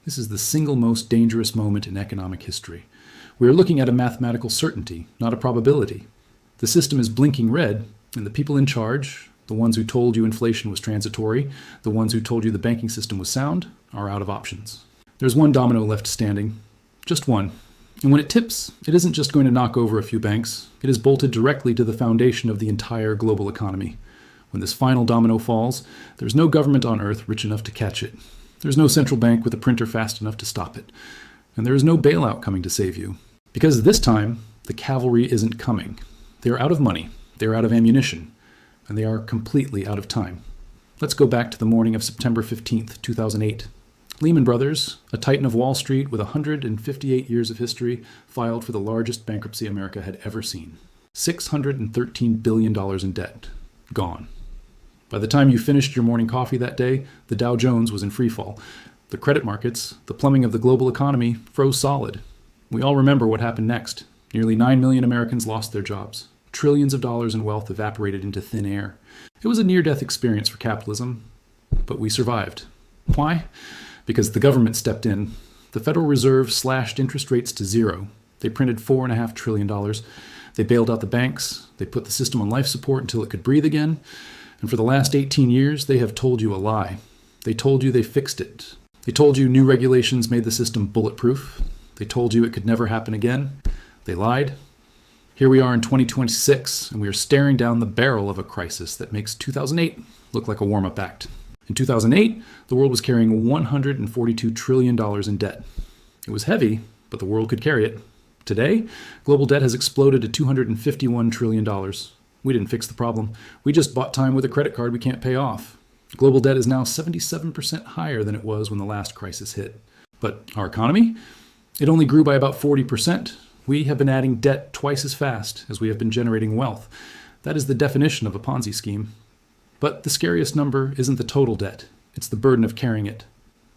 This is the single most dangerous moment in economic history. We are looking at a mathematical certainty, not a probability. The system is blinking red, and the people in charge, the ones who told you inflation was transitory, the ones who told you the banking system was sound, are out of options. There's one domino left standing. Just one. And when it tips, it isn't just going to knock over a few banks. It is bolted directly to the foundation of the entire global economy. When this final domino falls, there's no government on earth rich enough to catch it. There's no central bank with a printer fast enough to stop it. And there is no bailout coming to save you. Because this time, the cavalry isn't coming. They are out of money, they are out of ammunition, and they are completely out of time. Let's go back to the morning of September 15th, 2008. Lehman Brothers, a titan of Wall Street with 158 years of history, filed for the largest bankruptcy America had ever seen. $613 billion in debt. Gone. By the time you finished your morning coffee that day, the Dow Jones was in freefall. The credit markets, the plumbing of the global economy, froze solid. We all remember what happened next. Nearly 9 million Americans lost their jobs. Trillions of dollars in wealth evaporated into thin air. It was a near-death experience for capitalism, but we survived. Why? Because the government stepped in. The Federal Reserve slashed interest rates to zero. They printed $4.5 trillion. They bailed out the banks. They put the system on life support until it could breathe again. And for the last 18 years, they have told you a lie. They told you they fixed it. They told you new regulations made the system bulletproof. They told you it could never happen again. They lied. Here we are in 2026, and we are staring down the barrel of a crisis that makes 2008 look like a warm-up act. In 2008, the world was carrying $142 trillion in debt. It was heavy, but the world could carry it. Today, global debt has exploded to $251 trillion. We didn't fix the problem. We just bought time with a credit card we can't pay off. Global debt is now 77% higher than it was when the last crisis hit. But our economy? It only grew by about 40%. We have been adding debt twice as fast as we have been generating wealth. That is the definition of a Ponzi scheme. But the scariest number isn't the total debt. It's the burden of carrying it.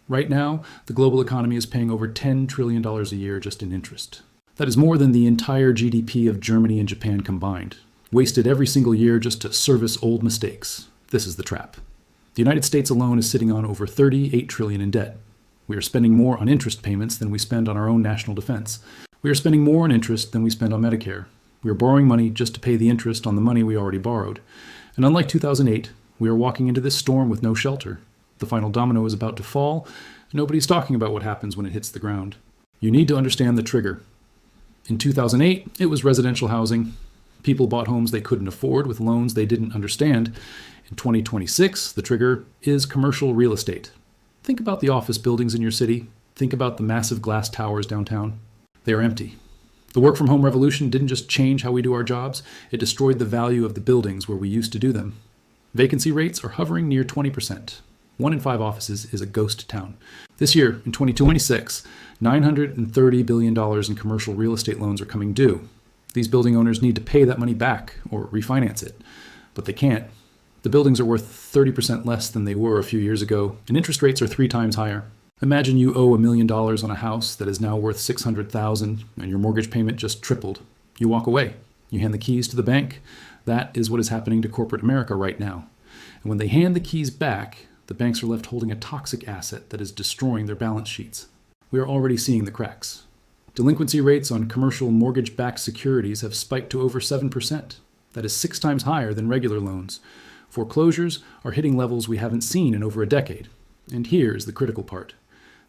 Right now, the global economy is paying over $10 trillion a year just in interest. That is more than the entire GDP of Germany and Japan combined, wasted every single year just to service old mistakes. This is the trap. The United States alone is sitting on over $38 trillion in debt. We are spending more on interest payments than we spend on our own national defense. We are spending more on interest than we spend on Medicare. We are borrowing money just to pay the interest on the money we already borrowed. And unlike 2008, we are walking into this storm with no shelter. The final domino is about to fall. Nobody's talking about what happens when it hits the ground. You need to understand the trigger. In 2008, it was residential housing. People bought homes they couldn't afford with loans they didn't understand. In 2026, the trigger is commercial real estate. Think about the office buildings in your city. Think about the massive glass towers downtown. They are empty. The work-from-home revolution didn't just change how we do our jobs, it destroyed the value of the buildings where we used to do them. Vacancy rates are hovering near 20%. 1 in 5 offices is a ghost town. This year, in 2026, $930 billion in commercial real estate loans are coming due. These building owners need to pay that money back or refinance it, but they can't. The buildings are worth 30% less than they were a few years ago, and interest rates are 3 times higher. Imagine you owe $1 million on a house that is now worth $600,000, and your mortgage payment just tripled. You walk away. You hand the keys to the bank. That is what is happening to corporate America right now. And when they hand the keys back, the banks are left holding a toxic asset that is destroying their balance sheets. We are already seeing the cracks. Delinquency rates on commercial mortgage-backed securities have spiked to over 7%. That is 6 times higher than regular loans. Foreclosures are hitting levels we haven't seen in over a decade. And here's the critical part.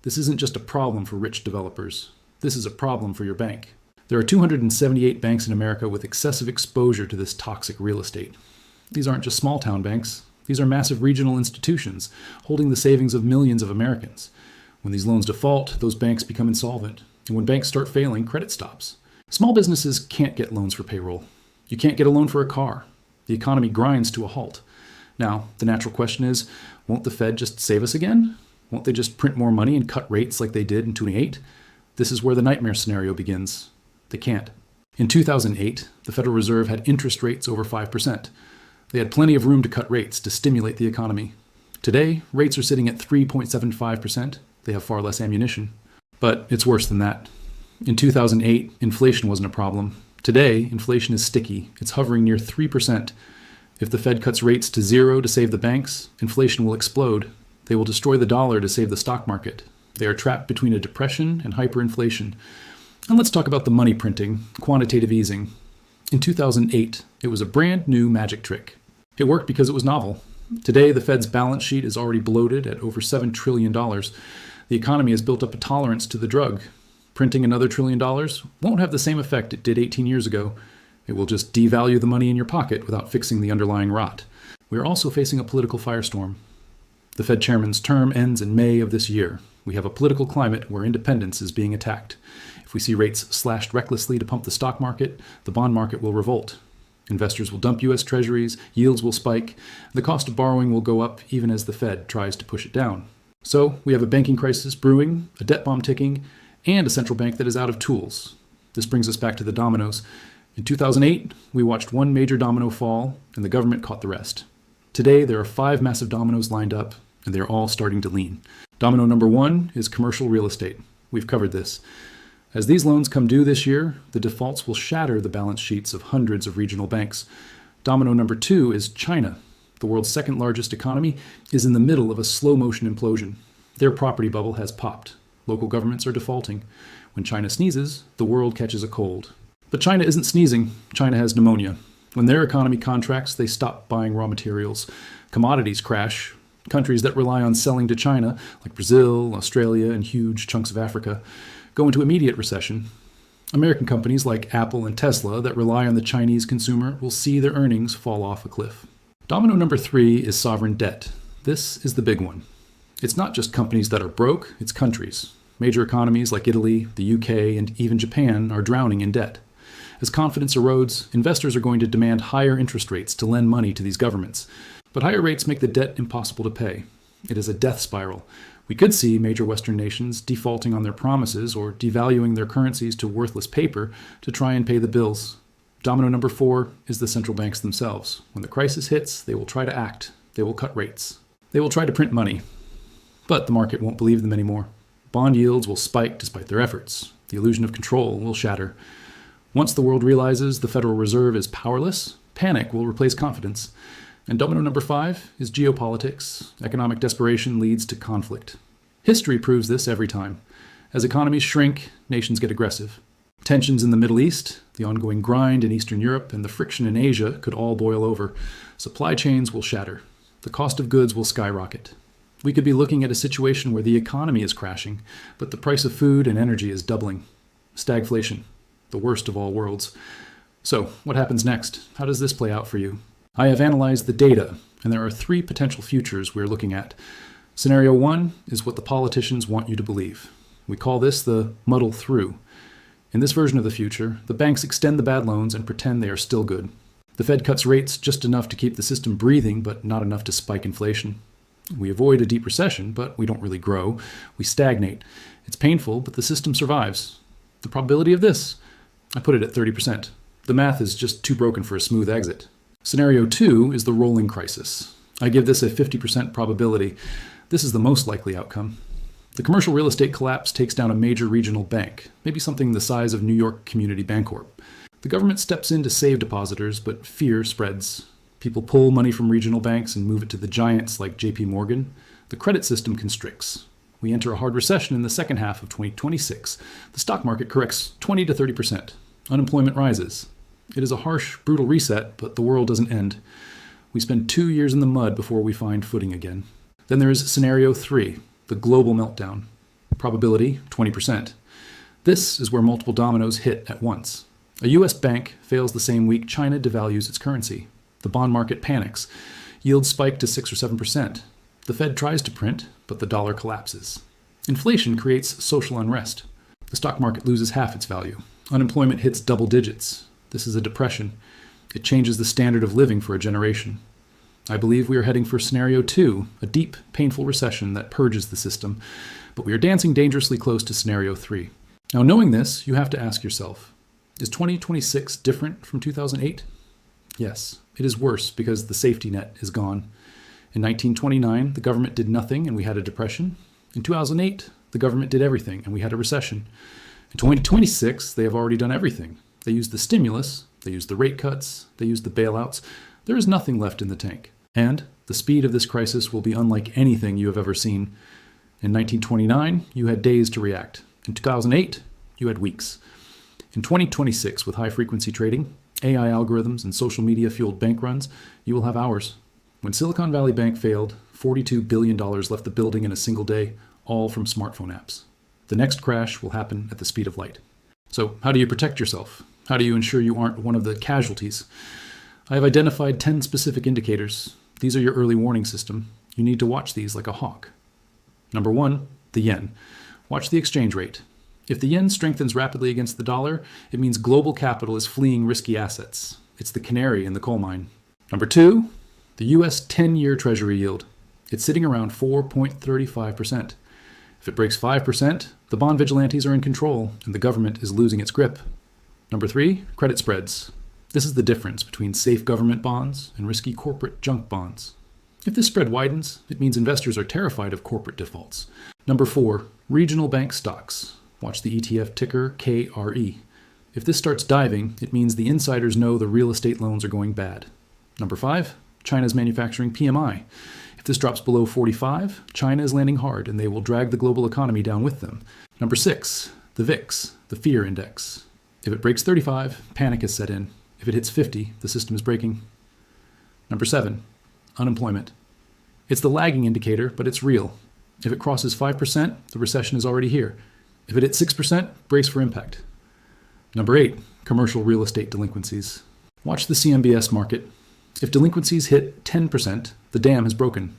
This isn't just a problem for rich developers. This is a problem for your bank. There are 278 banks in America with excessive exposure to this toxic real estate. These aren't just small-town banks. These are massive regional institutions holding the savings of millions of Americans. When these loans default, those banks become insolvent. And when banks start failing, credit stops. Small businesses can't get loans for payroll. You can't get a loan for a car. The economy grinds to a halt. Now, the natural question is, won't the Fed just save us again? Won't they just print more money and cut rates like they did in 2008? This is where the nightmare scenario begins. They can't. In 2008, the Federal Reserve had interest rates over 5%. They had plenty of room to cut rates to stimulate the economy. Today, rates are sitting at 3.75%. They have far less ammunition. But it's worse than that. In 2008, inflation wasn't a problem. Today, inflation is sticky. It's hovering near 3%. If the Fed cuts rates to 0 to save the banks, inflation will explode. They will destroy the dollar to save the stock market. They are trapped between a depression and hyperinflation. And let's talk about the money printing, quantitative easing. In 2008, it was a brand new magic trick. It worked because it was novel. Today, the Fed's balance sheet is already bloated at over $7 trillion. The economy has built up a tolerance to the drug. Printing another $1 trillion won't have the same effect it did 18 years ago. It will just devalue the money in your pocket without fixing the underlying rot. We are also facing a political firestorm. The Fed chairman's term ends in May of this year. We have a political climate where independence is being attacked. If we see rates slashed recklessly to pump the stock market, the bond market will revolt. Investors will dump U.S. treasuries, yields will spike, the cost of borrowing will go up even as the Fed tries to push it down. So we have a banking crisis brewing, a debt bomb ticking, and a central bank that is out of tools. This brings us back to the dominoes. In 2008, we watched one major domino fall, and the government caught the rest. Today, there are 5 massive dominoes lined up, and they're all starting to lean. Domino number 1 is commercial real estate. We've covered this. As these loans come due this year, the defaults will shatter the balance sheets of hundreds of regional banks. Domino number 2 is China. The world's second largest economy is in the middle of a slow-motion implosion. Their property bubble has popped. Local governments are defaulting. When China sneezes, the world catches a cold. But China isn't sneezing. China has pneumonia. When their economy contracts, they stop buying raw materials. Commodities crash. Countries that rely on selling to China, like Brazil, Australia, and huge chunks of Africa, go into immediate recession. American companies like Apple and Tesla that rely on the Chinese consumer will see their earnings fall off a cliff. Domino number 3 is sovereign debt. This is the big one. It's not just companies that are broke, it's countries. Major economies like Italy, the UK, and even Japan are drowning in debt. As confidence erodes, investors are going to demand higher interest rates to lend money to these governments. But higher rates make the debt impossible to pay. It is a death spiral. We could see major Western nations defaulting on their promises or devaluing their currencies to worthless paper to try and pay the bills. Domino number 4 is the central banks themselves. When the crisis hits, they will try to act. They will cut rates. They will try to print money. But the market won't believe them anymore. Bond yields will spike despite their efforts. The illusion of control will shatter. Once the world realizes the Federal Reserve is powerless, panic will replace confidence. And domino number 5 is geopolitics. Economic desperation leads to conflict. History proves this every time. As economies shrink, nations get aggressive. Tensions in the Middle East, the ongoing grind in Eastern Europe, and the friction in Asia could all boil over. Supply chains will shatter. The cost of goods will skyrocket. We could be looking at a situation where the economy is crashing, but the price of food and energy is doubling. Stagflation, the worst of all worlds. So, what happens next? How does this play out for you? I have analyzed the data, and there are 3 potential futures we're looking at. Scenario 1 is what the politicians want you to believe. We call this the muddle through. In this version of the future, the banks extend the bad loans and pretend they are still good. The Fed cuts rates just enough to keep the system breathing, but not enough to spike inflation. We avoid a deep recession, but we don't really grow. We stagnate. It's painful, but the system survives. The probability of this? I put it at 30%. The math is just too broken for a smooth exit. Scenario 2 is the rolling crisis. I give this a 50% probability. This is the most likely outcome. The commercial real estate collapse takes down a major regional bank, maybe something the size of New York Community Bancorp. The government steps in to save depositors, but fear spreads. People pull money from regional banks and move it to the giants like JP Morgan. The credit system constricts. We enter a hard recession in the second half of 2026. The stock market corrects 20 to 30%. Unemployment rises. It is a harsh, brutal reset, but the world doesn't end. We spend 2 years in the mud before we find footing again. Then there is scenario 3, the global meltdown. Probability, 20%. This is where multiple dominoes hit at once. A U.S. bank fails the same week China devalues its currency. The bond market panics. Yields spike to 6 or 7%. The Fed tries to print, but the dollar collapses. Inflation creates social unrest. The stock market loses half its value. Unemployment hits double digits. This is a depression. It changes the standard of living for a generation. I believe we are heading for scenario 2, a deep, painful recession that purges the system, but we are dancing dangerously close to scenario 3. Now, knowing this, you have to ask yourself, is 2026 different from 2008? Yes, it is worse because the safety net is gone. In 1929, the government did nothing and we had a depression. In 2008, the government did everything and we had a recession. In 2026, they have already done everything. They used the stimulus, they used the rate cuts, they used the bailouts. There is nothing left in the tank. And the speed of this crisis will be unlike anything you have ever seen. In 1929, you had days to react. In 2008, you had weeks. In 2026, with high-frequency trading, AI algorithms, and social media-fueled bank runs, you will have hours. When Silicon Valley Bank failed, $42 billion left the building in a single day, all from smartphone apps. The next crash will happen at the speed of light. So how do you protect yourself? How do you ensure you aren't one of the casualties? I have identified 10 specific indicators. These are your early warning system. You need to watch these like a hawk. Number 1, the yen. Watch the exchange rate. If the yen strengthens rapidly against the dollar, it means global capital is fleeing risky assets. It's the canary in the coal mine. Number 2, the US 10-year Treasury yield. It's sitting around 4.35%. If it breaks 5%, the bond vigilantes are in control and the government is losing its grip. Number 3, credit spreads. This is the difference between safe government bonds and risky corporate junk bonds. If this spread widens, it means investors are terrified of corporate defaults. Number 4, regional bank stocks. Watch the ETF ticker KRE. If this starts diving, it means the insiders know the real estate loans are going bad. Number 5, China's manufacturing PMI. If this drops below 45, China is landing hard and they will drag the global economy down with them. Number 6, the VIX, the fear index. If it breaks 35, panic has set in. If it hits 50, the system is breaking. Number 7, unemployment. It's the lagging indicator, but it's real. If it crosses 5%, the recession is already here. If it hits 6%, brace for impact. Number 8, commercial real estate delinquencies. Watch the CMBS market. If delinquencies hit 10%, the dam has broken.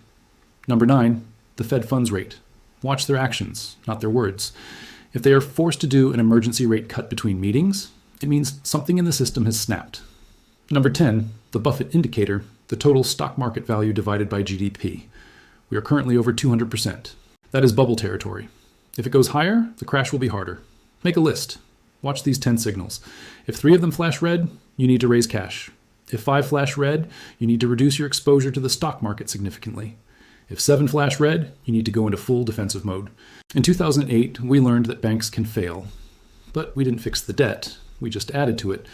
Number 9, the Fed funds rate. Watch their actions, not their words. If they are forced to do an emergency rate cut between meetings, it means something in the system has snapped. Number 10, the Buffett indicator, the total stock market value divided by GDP. We are currently over 200%. That is bubble territory. If it goes higher, the crash will be harder. Make a list. Watch these 10 signals. If 3 of them flash red, you need to raise cash. If 5 flash red, you need to reduce your exposure to the stock market significantly. If 7 flash red, you need to go into full defensive mode. In 2008, we learned that banks can fail. But we didn't fix the debt. We just added to it.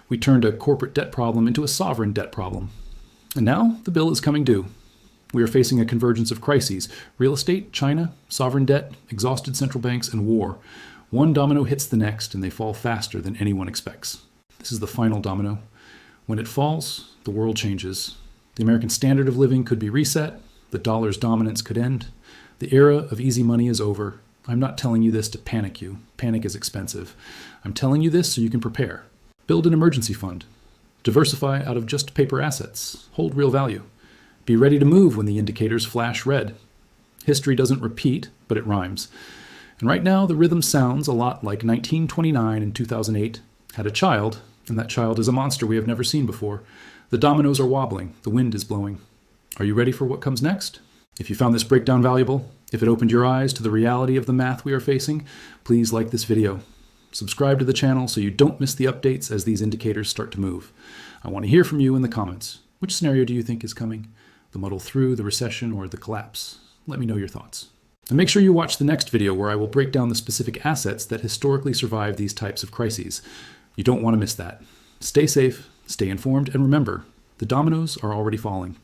We turned a corporate debt problem into a sovereign debt problem. And now the bill is coming due. We are facing a convergence of crises: real estate, China, sovereign debt, exhausted central banks, and war. One domino hits the next, and they fall faster than anyone expects. This is the final domino. When it falls, the world changes. The American standard of living could be reset. The dollar's dominance could end. The era of easy money is over. I'm not telling you this to panic you. Panic is expensive. I'm telling you this so you can prepare. Build an emergency fund. Diversify out of just paper assets. Hold real value. Be ready to move when the indicators flash red. History doesn't repeat, but it rhymes. And right now, the rhythm sounds a lot like 1929 and 2008 had a child, and that child is a monster we have never seen before. The dominoes are wobbling. The wind is blowing. Are you ready for what comes next? If you found this breakdown valuable, if it opened your eyes to the reality of the math we are facing, please like this video. Subscribe to the channel so you don't miss the updates as these indicators start to move. I want to hear from you in the comments. Which scenario do you think is coming? The muddle through, the recession, or the collapse? Let me know your thoughts. And make sure you watch the next video where I will break down the specific assets that historically survive these types of crises. You don't want to miss that. Stay safe, stay informed, and remember, the dominoes are already falling.